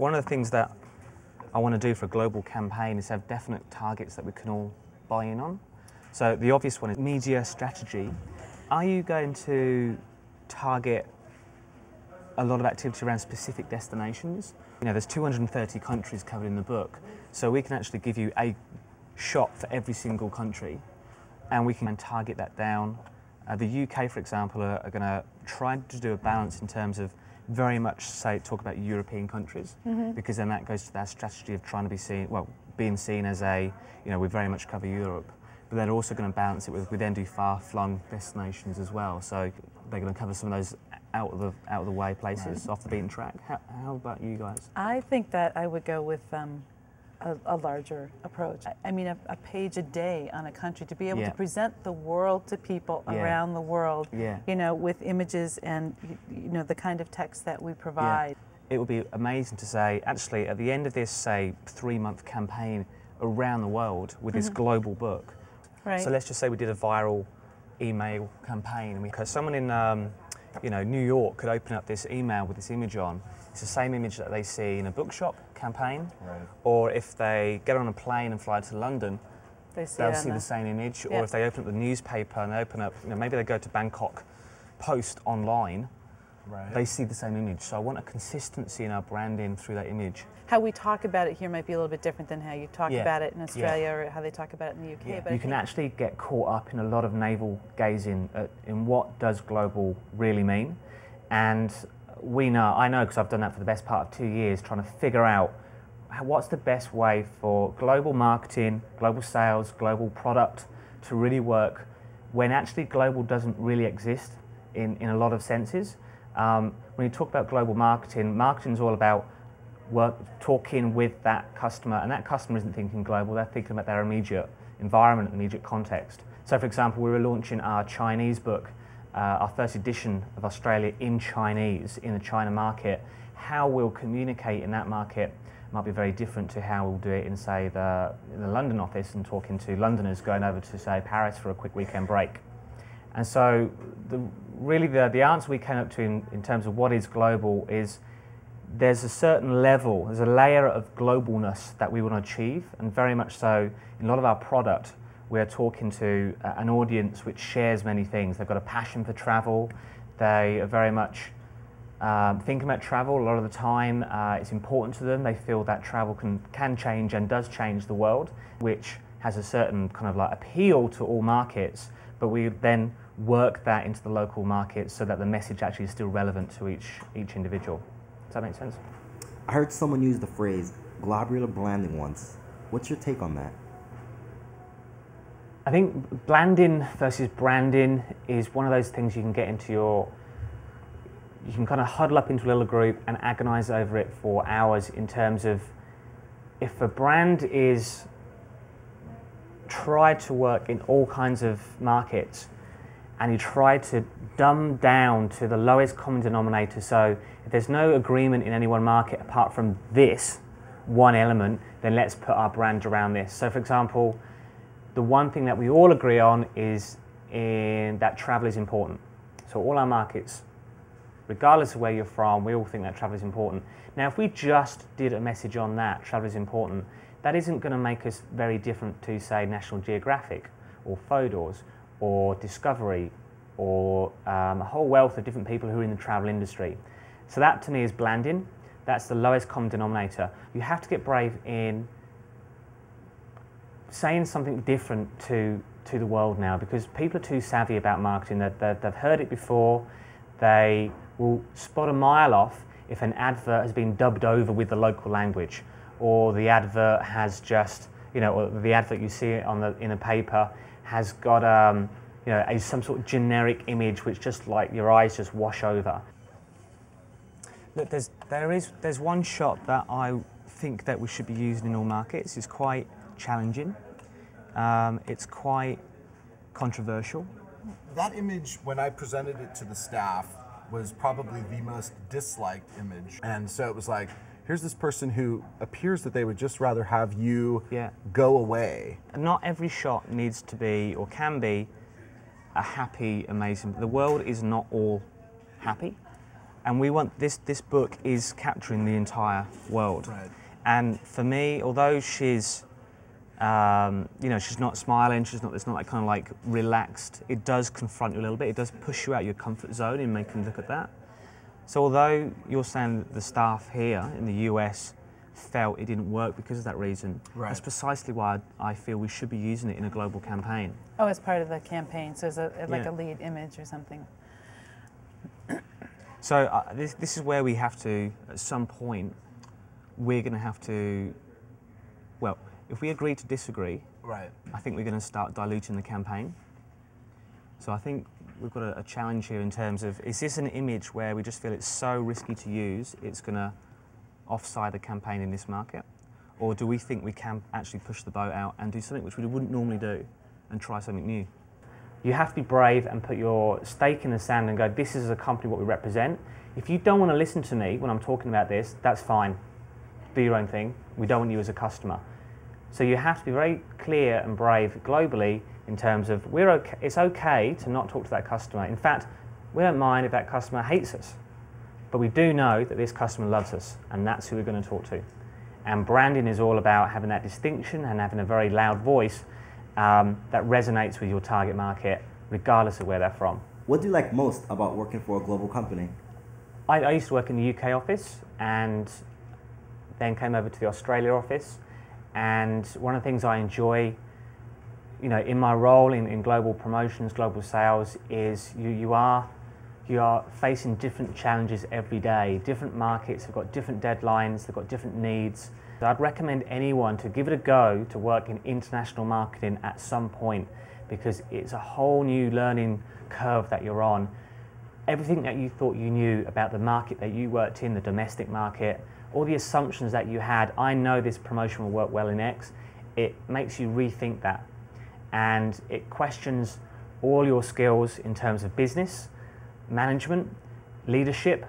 one of the things that I want to do for a global campaign is have definite targets that we can all buy in on. So the obvious one is media strategy. Are you going to target a lot of activity around specific destinations? You know, there's 230 countries covered in the book, so we can actually give you a shot for every single country, and we can target that down. The UK, for example, are going to try to do a balance in terms of very much talk about European countries, because then that goes to that strategy of trying to be seen, well, being seen as a, you know, we very much cover Europe. But they're also going to balance it with, we then do far-flung destinations as well. So they're going to cover some of those out of the way places, off the beaten track. How about you guys? I think that I would go with a larger approach. I mean, a page a day on a country, to be able to present the world to people around the world, you know, with images and, you know, the kind of text that we provide. It would be amazing to say, actually, at the end of this, say, 3-month campaign around the world with this global book. Right. So let's just say we did a viral email campaign, because someone in you know, New York could open up this email with this image on. It's the same image that they see in a bookshop campaign, or if they get on a plane and fly to London, they'll see the same image. Or if they open up the newspaper and they open up, you know, maybe they go to Bangkok Post online, they see the same image. So I want a consistency in our branding through that image. How we talk about it here might be a little bit different than how you talk about it in Australia or how they talk about it in the UK. But you can actually get caught up in a lot of navel gazing in what does global really mean. And I know because I've done that for the best part of 2 years, trying to figure out what's the best way for global marketing, global sales, global product to really work when actually global doesn't really exist in a lot of senses. When you talk about global marketing, marketing is all about talking with that customer, and that customer isn't thinking global, they're thinking about their immediate environment, immediate context. So for example, we were launching our Chinese book, our first edition of Australia in Chinese, in the China market. How we'll communicate in that market might be very different to how we'll do it in, say, the London office and talking to Londoners going over to, say, Paris for a quick weekend break. And so really the answer we came up to in terms of what is global is there's a certain level, there's a layer of globalness that we want to achieve, and very much so in a lot of our product we're talking to an audience which shares many things. They've got a passion for travel, they are very much thinking about travel a lot of the time, it's important to them, they feel that travel can change and does change the world, which has a certain kind of like appeal to all markets, but we then work that into the local market so that the message actually is still relevant to each individual. Does that make sense? I heard someone use the phrase globular branding once. What's your take on that? I think blanding versus branding is one of those things you can get into you can kind of huddle up into a little group and agonize over it for hours in terms of if a brand is tried to work in all kinds of markets and you try to dumb down to the lowest common denominator, so if there's no agreement in any one market apart from this one element, then let's put our brand around this. So for example, the one thing that we all agree on is that travel is important. So all our markets, regardless of where you're from, we all think that travel is important. Now if we just did a message on that, travel is important, that isn't going to make us very different to, say, National Geographic or Fodor's or Discovery or a whole wealth of different people who are in the travel industry. So that to me is blanding. That's the lowest common denominator. You have to get brave in saying something different to the world now, because people are too savvy about marketing. They've heard it before. They will spot a mile off if an advert has been dubbed over with the local language, or the advert has just, you know, or the advert you see in a paper has got you know, some sort of generic image which just like your eyes just wash over. Look, there's one shot that I think that we should be using in all markets. It's quite challenging. It's quite controversial. That image, when I presented it to the staff, was probably the most disliked image. And so it was like, here's this person who appears that they would just rather have you go away. Not every shot needs to be or can be a happy, amazing. The world is not all happy. And we want this book is capturing the entire world. Right. And for me, although she's, she's not smiling, it's not like kind of like relaxed, it does confront you a little bit, it does push you out your comfort zone and make you look at that. So although you're saying that the staff here in the US felt it didn't work because of that reason, that's precisely why I feel we should be using it in a global campaign. Oh, as part of the campaign, so as a lead image or something. So this is where we have to, at some point, we're going to have to, well, if we agree to disagree, I think we're going to start diluting the campaign. So I think we've got a challenge here in terms of, is this an image where we just feel it's so risky to use, it's going to offside the campaign in this market? Or do we think we can actually push the boat out and do something which we wouldn't normally do and try something new? You have to be brave and put your stake in the sand and go, this is a company what we represent. If you don't want to listen to me when I'm talking about this, that's fine. Do your own thing. We don't want you as a customer. So you have to be very clear and brave globally in terms of it's okay to not talk to that customer. In fact, we don't mind if that customer hates us, but we do know that this customer loves us, and that's who we're going to talk to. And branding is all about having that distinction and having a very loud voice that resonates with your target market, regardless of where they're from. What do you like most about working for a global company? I used to work in the UK office and then came over to the Australia office. And one of the things I enjoy, in my role in global promotions, global sales, is you are facing different challenges every day. Different markets have got different deadlines, they've got different needs. So I'd recommend anyone to give it a go to work in international marketing at some point, because it's a whole new learning curve that you're on. Everything that you thought you knew about the market that you worked in, the domestic market, all the assumptions that you had, I know this promotion will work well in X, it makes you rethink that. And it questions all your skills in terms of business, management, leadership,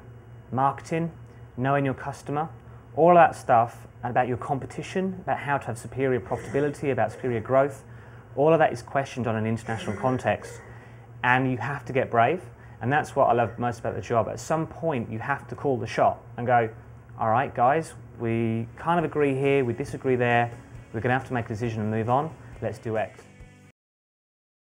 marketing, knowing your customer, all that stuff, and about your competition, about how to have superior profitability, about superior growth. All of that is questioned on an international context, and you have to get brave. And that's what I love most about the job. At some point, you have to call the shot and go, all right, guys, we kind of agree here, we disagree there, we're going to have to make a decision and move on. Let's do X.